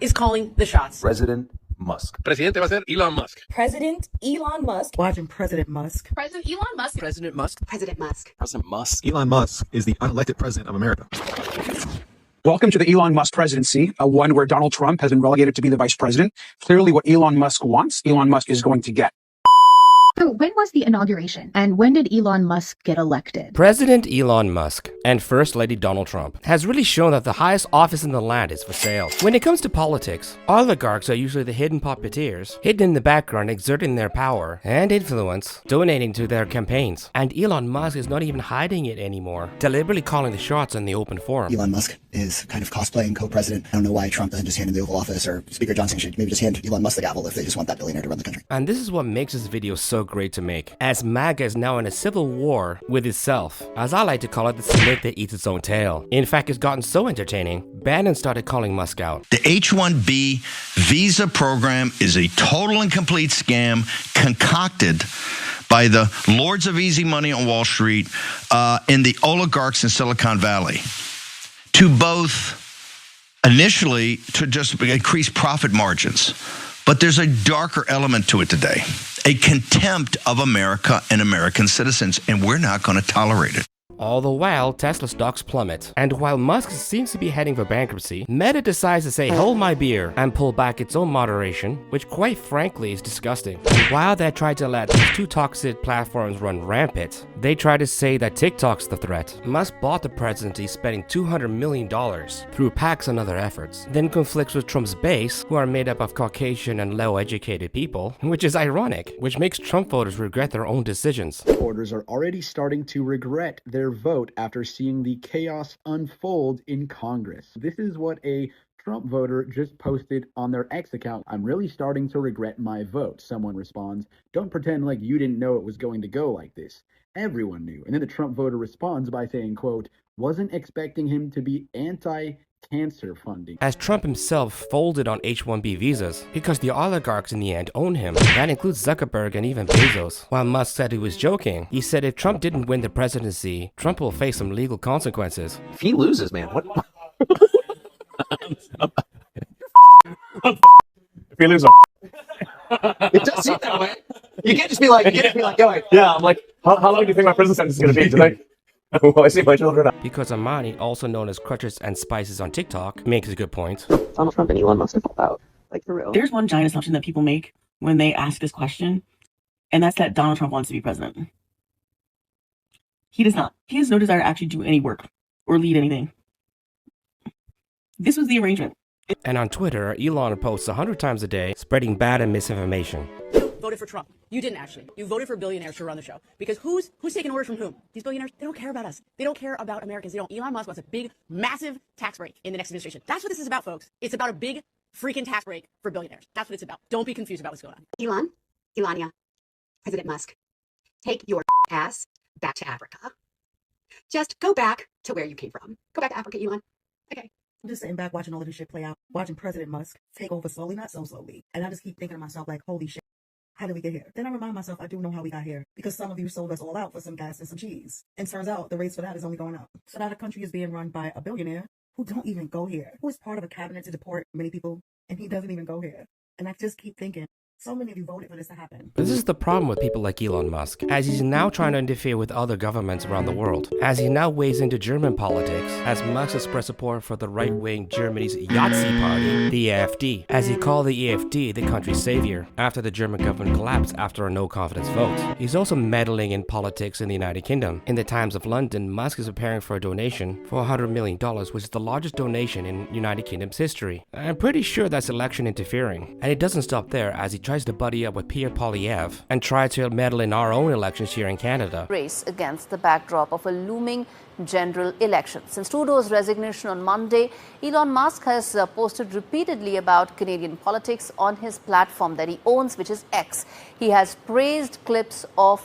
is calling the shots. President Musk. Presidente va a ser Elon Musk. President Elon Musk. Watching President Musk. President Elon Musk. President Musk. President Musk. President Musk. Elon Musk is the unelected president of America. Welcome to the Elon Musk presidency, one where Donald Trump has been relegated to be the vice president. Clearly what Elon Musk wants, Elon Musk is going to get. So when was the inauguration, and when did Elon Musk get elected? President Elon Musk and First Lady Donald Trump has really shown that the highest office in the land is for sale. When it comes to politics, oligarchs are usually the hidden puppeteers, hidden in the background exerting their power and influence, donating to their campaigns. And Elon Musk is not even hiding it anymore, deliberately calling the shots in the open forum. Elon Musk is kind of cosplaying co-president. I don't know why Trump doesn't just hand him the Oval Office, or Speaker Johnson should maybe just hand Elon Musk the gavel if they just want that billionaire to run the country. And this is what makes this video so great to make, as MAGA is now in a civil war with itself. As I like to call it, the snake that eats its own tail. In fact, it's gotten so entertaining, Bannon started calling Musk out. The H-1B visa program is a total and complete scam concocted by the lords of easy money on Wall Street and the oligarchs in Silicon Valley to both initially to just increase profit margins. But there's a darker element to it today, a contempt of America and American citizens, and we're not going to tolerate it. All the while, Tesla stocks plummet. And while Musk seems to be heading for bankruptcy, Meta decides to say hold my beer and pull back its own moderation, which quite frankly is disgusting. And while they try to let these two toxic platforms run rampant, they try to say that TikTok's the threat. Musk bought the presidency spending $200 million through PACs and other efforts, then conflicts with Trump's base, who are made up of Caucasian and low-educated people, which is ironic, which makes Trump voters regret their own decisions. Supporters are already starting to regret their vote after seeing the chaos unfold in Congress. This is what a Trump voter just posted on their X account. I'm really starting to regret my vote. Someone responds, don't pretend like you didn't know it was going to go like this. Everyone knew. And then the Trump voter responds by saying, quote, wasn't expecting him to be anti-cancer funding. As Trump himself folded on H-1B visas because the oligarchs in the end own him. That includes Zuckerberg and even Bezos. While Musk said he was joking, he said if Trump didn't win the presidency, Trump will face some legal consequences. If he loses, man, what? If he loses, It does seem that way. You can't just be like, yo, yeah, I'm like, how long do you think my prison sentence is going to be today? Well, I see my children out. Because Amani, also known as Crutches and Spices on TikTok, makes a good point. Donald Trump and Elon Musk have pulled out. Like, for real. There's one giant assumption that people make when they ask this question, and that's that Donald Trump wants to be president. He does not. He has no desire to actually do any work or lead anything. This was the arrangement. And on Twitter, Elon posts 100 times a day, spreading bad and misinformation. You voted for Trump. You didn't actually. You voted for billionaires to run the show. Because who's taking orders from whom? These billionaires, they don't care about us. They don't care about Americans. They don't. Elon Musk wants a big, massive tax break in the next administration. That's what this is about, folks. It's about a big freaking tax break for billionaires. That's what it's about. Don't be confused about what's going on. Elania, President Musk, take your ass back to Africa. Just go back to where you came from. Go back to Africa, Elon. Okay. I'm just sitting back watching all of this shit play out, watching President Musk take over slowly, not so slowly. And I just keep thinking to myself, like, holy shit, how did we get here? Then I remind myself, I do know how we got here, because some of you sold us all out for some gas and some cheese. And turns out the rates for that is only going up. So now the country is being run by a billionaire who don't even go here, who is part of a cabinet to deport many people, and he doesn't even go here. And I just keep thinking, so many of you voted for this to happen. This is the problem with people like Elon Musk, as he's now trying to interfere with other governments around the world, as he now weighs into German politics, as Musk expressed support for the right-wing Germany's Yahtzee party, the AfD, as he called the AfD the country's savior, after the German government collapsed after a no-confidence vote. He's also meddling in politics in the United Kingdom. In the Times of London, Musk is preparing for a donation for $100 million, which is the largest donation in United Kingdom's history. I'm pretty sure that's election interfering. And it doesn't stop there, as he tries to buddy up with Pierre Poilievre and try to meddle in our own elections here in Canada. Race against the backdrop of a looming general election. Since Trudeau's resignation on Monday, Elon Musk has posted repeatedly about Canadian politics on his platform that he owns, which is X. He has praised clippings of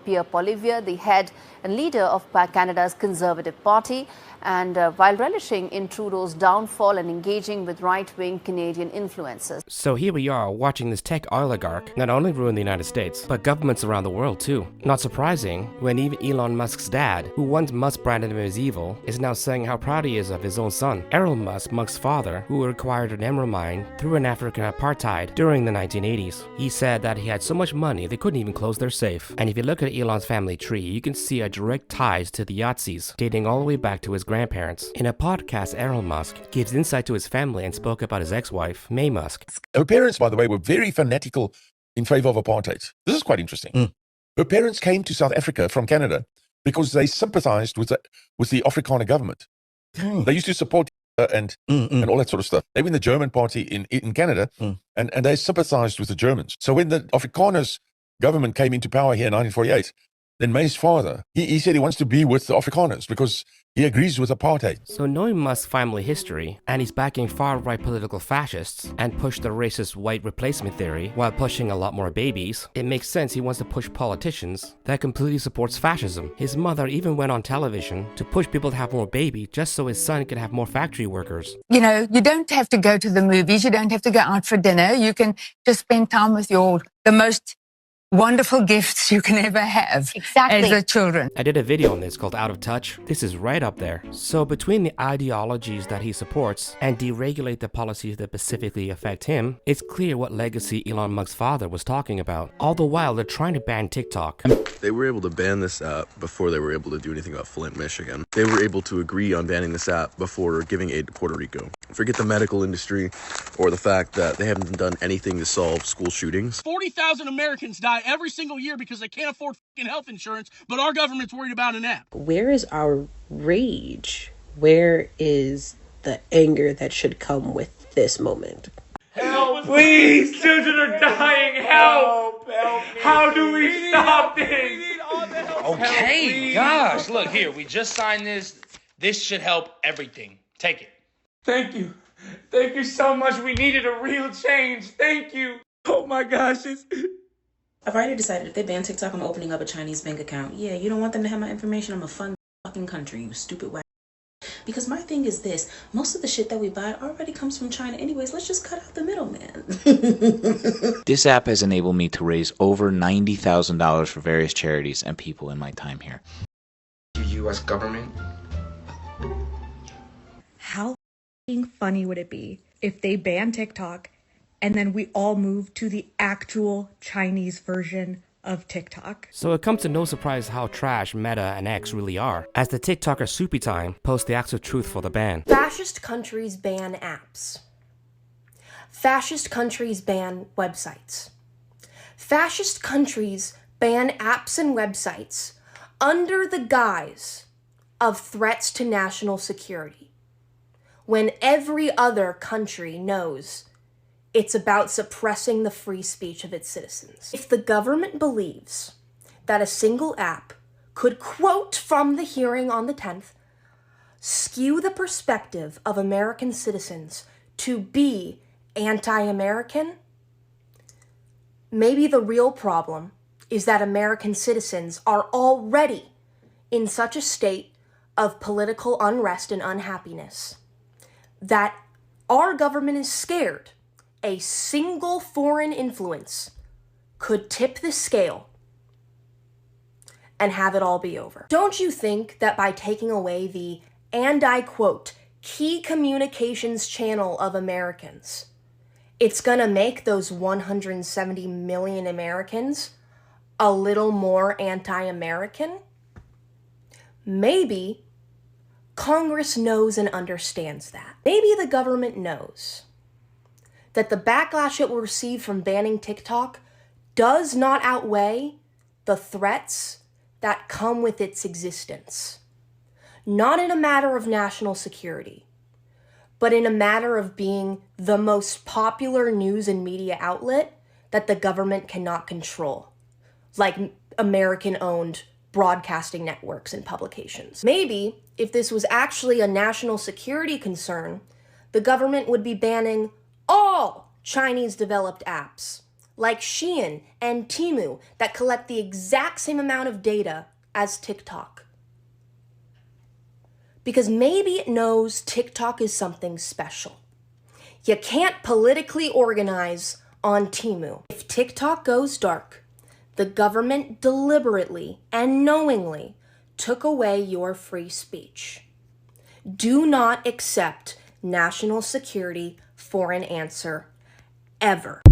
Pierre Poilievre, the head and leader of Canada's Conservative Party, and while relishing in Trudeau's downfall and engaging with right-wing Canadian influences. So here we are watching this tech oligarch not only ruin the United States, but governments around the world too. Not surprising when even Elon Musk's dad, who once Musk branded him as evil, is now saying how proud he is of his own son, Elon Musk, Musk's father, who acquired an emerald mine through an African apartheid during the 1980s. He said that he had so much money they couldn't even close their safe. And if you look at Elon's family tree, you can see a direct ties to the Yahtzees, dating all the way back to his grandparents. In a podcast, Elon Musk gives insight to his family and spoke about his ex-wife, May Musk. Her parents, by the way, were very fanatical in favor of apartheid. This is quite interesting. Her parents came to South Africa from Canada because they sympathized with the Afrikaner government. They used to support and all that sort of stuff. They were in the German party in Canada, and they sympathized with the Germans. So when the Afrikaners government came into power here in 1948, then May's father, he said he wants to be with the Afrikaners because he agrees with apartheid. So knowing Musk's family history, and he's backing far-right political fascists, and push the racist white replacement theory while pushing a lot more babies, it makes sense he wants to push politicians that completely supports fascism. His mother even went on television to push people to have more babies just so his son could have more factory workers. You know, you don't have to go to the movies, you don't have to go out for dinner, you can just spend time with the most wonderful gifts you can ever have as a children. I did a video on this called Out of Touch. This is right up there. So between the ideologies that he supports and deregulate the policies that specifically affect him, it's clear what legacy Elon Musk's father was talking about. All the while, they're trying to ban TikTok. They were able to ban this app before they were able to do anything about Flint, Michigan. They were able to agree on banning this app before giving aid to Puerto Rico. Forget the medical industry or the fact that they haven't done anything to solve school shootings. 40,000 Americans die every single year because they can't afford fucking health insurance, but our government's worried about an app. Where is our rage? Where is the anger that should come with this moment? Help, please! Children are dying! Help! How do we stop this? Okay, gosh, look here, we just signed this. This should help everything. Take it. Thank you. Thank you so much. We needed a real change. Thank you. Oh my gosh, I've already decided if they ban TikTok, I'm opening up a Chinese bank account. Yeah, you don't want them to have my information. I'm a fun fucking country, you stupid whack. Because my thing is this, most of the shit that we buy already comes from China anyways. Let's just cut out the middleman. This app has enabled me to raise over $90,000 for various charities and people in my time here. The U.S. government. How funny would it be if they ban TikTok and then we all move to the actual Chinese version of TikTok? So it comes to no surprise how trash Meta and X really are, as the TikToker Soupy Time posts the actual truth for the ban. Fascist countries ban apps. Fascist countries ban websites. Fascist countries ban apps and websites under the guise of threats to national security, when every other country knows it's about suppressing the free speech of its citizens. If the government believes that a single app could, quote from the hearing on the 10th, skew the perspective of American citizens to be anti-American, maybe the real problem is that American citizens are already in such a state of political unrest and unhappiness that our government is scared a single foreign influence could tip the scale and have it all be over. Don't you think that by taking away the, and I quote, key communications channel of Americans, it's gonna make those 170 million Americans a little more anti-American? Maybe Congress knows and understands that. Maybe the government knows that the backlash it will receive from banning TikTok does not outweigh the threats that come with its existence. Not in a matter of national security, but in a matter of being the most popular news and media outlet that the government cannot control, like American-owned broadcasting networks and publications. Maybe, if this was actually a national security concern, the government would be banning all Chinese-developed apps, like Shein and Temu, that collect the exact same amount of data as TikTok. Because maybe it knows TikTok is something special. You can't politically organize on Temu. If TikTok goes dark, the government deliberately and knowingly took away your free speech. Do not accept national security for an answer, ever.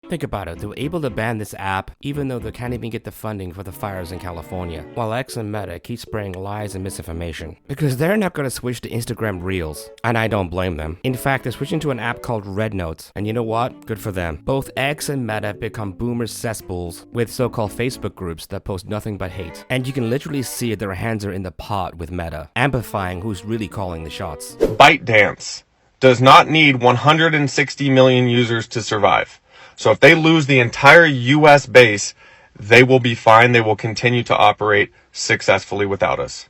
Think about it, they were able to ban this app even though they can't even get the funding for the fires in California, while X and Meta keep spreading lies and misinformation. Because they're not going to switch to Instagram Reels, and I don't blame them. In fact, they're switching to an app called rednote, and you know what? Good for them. Both X and Meta have become boomer cesspools with so-called Facebook groups that post nothing but hate. And you can literally see their hands are in the pot with Meta, amplifying who's really calling the shots. ByteDance does not need 160 million users to survive. So if they lose the entire US base, they will be fine. They will continue to operate successfully without us.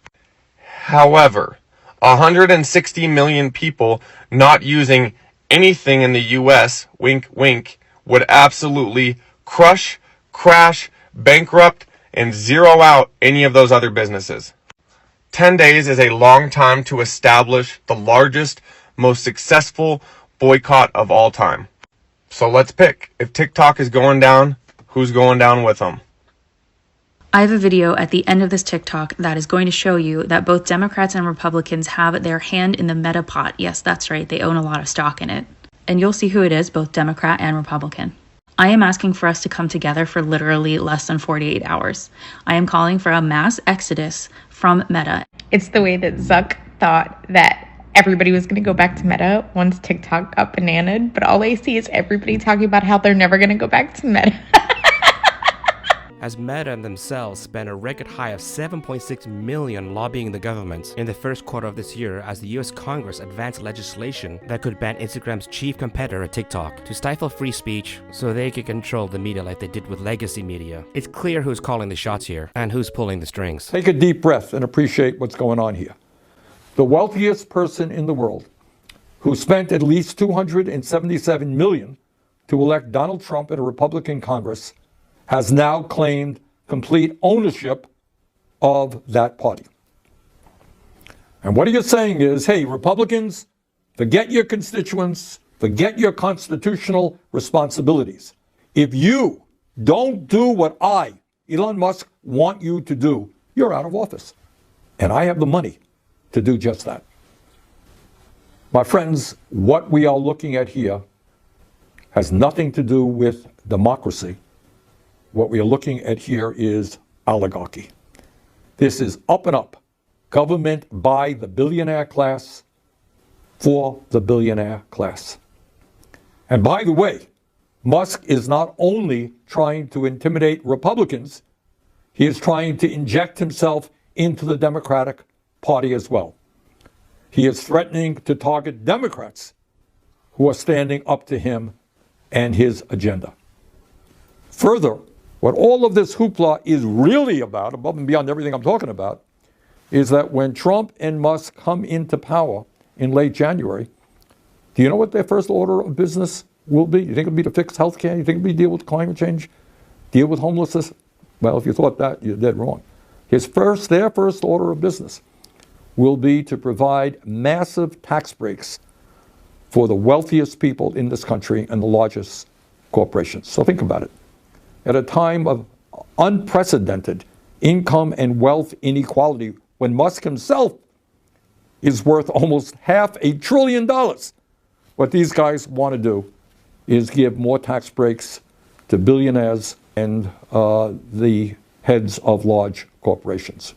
However, 160 million people not using anything in the US, wink, wink, would absolutely crush, crash, bankrupt, and zero out any of those other businesses. 10 days is a long time to establish the largest, most successful boycott of all time. So let's pick. If TikTok is going down, who's going down with them? I have a video at the end of this TikTok that is going to show you that both Democrats and Republicans have their hand in the Meta pot. Yes, that's right. They own a lot of stock in it. And you'll see who it is, both Democrat and Republican. I am asking for us to come together for literally less than 48 hours. I am calling for a mass exodus from Meta. It's the way that Zuck thought that everybody was going to go back to Meta once TikTok got bananaed, but all I see is everybody talking about how they're never going to go back to Meta. As Meta themselves spent a record high of $7.6 million lobbying the government in the first quarter of this year as the US Congress advanced legislation that could ban Instagram's chief competitor, TikTok, to stifle free speech so they could control the media like they did with legacy media. It's clear who's calling the shots here and who's pulling the strings. Take a deep breath and appreciate what's going on here. The wealthiest person in the world, who spent at least $277 million to elect Donald Trump in a Republican Congress, has now claimed complete ownership of that party. And what he is saying is, hey, Republicans, forget your constituents, forget your constitutional responsibilities. If you don't do what I, Elon Musk, want you to do, you're out of office. And I have the money to do just that. My friends, what we are looking at here has nothing to do with democracy. What we are looking at here is oligarchy. This is up and up. Government by the billionaire class for the billionaire class. And by the way, Musk is not only trying to intimidate Republicans, he is trying to inject himself into the Democratic Party as well. He is threatening to target Democrats who are standing up to him and his agenda. Further, what all of this hoopla is really about, above and beyond everything I'm talking about, is that when Trump and Musk come into power in late January, do you know what their first order of business will be? You think it'll be to fix health care? You think it'll be deal with climate change? Deal with homelessness? Well, if you thought that, you're dead wrong. Their first order of business will be to provide massive tax breaks for the wealthiest people in this country and the largest corporations. So think about it. At a time of unprecedented income and wealth inequality, when Musk himself is worth almost $500 billion, what these guys want to do is give more tax breaks to billionaires and the heads of large corporations.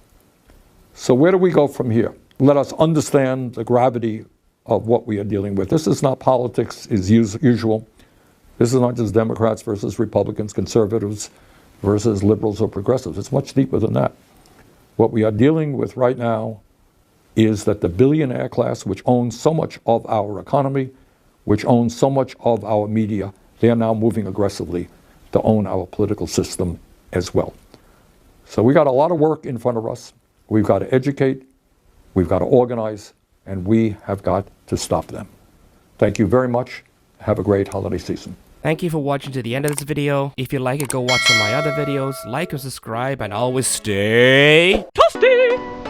So where do we go from here? Let us understand the gravity of what we are dealing with. This is not politics as usual. This is not just Democrats versus Republicans, conservatives versus liberals or progressives. It's much deeper than that. What we are dealing with right now is that the billionaire class, which owns so much of our economy, which owns so much of our media, they are now moving aggressively to own our political system as well. So we got a lot of work in front of us. We've got to educate, we've got to organize, and we have got to stop them. Thank you very much. Have a great holiday season. Thank you for watching to the end of this video. If you like it, go watch some of my other videos, like and subscribe, and always stay toasty!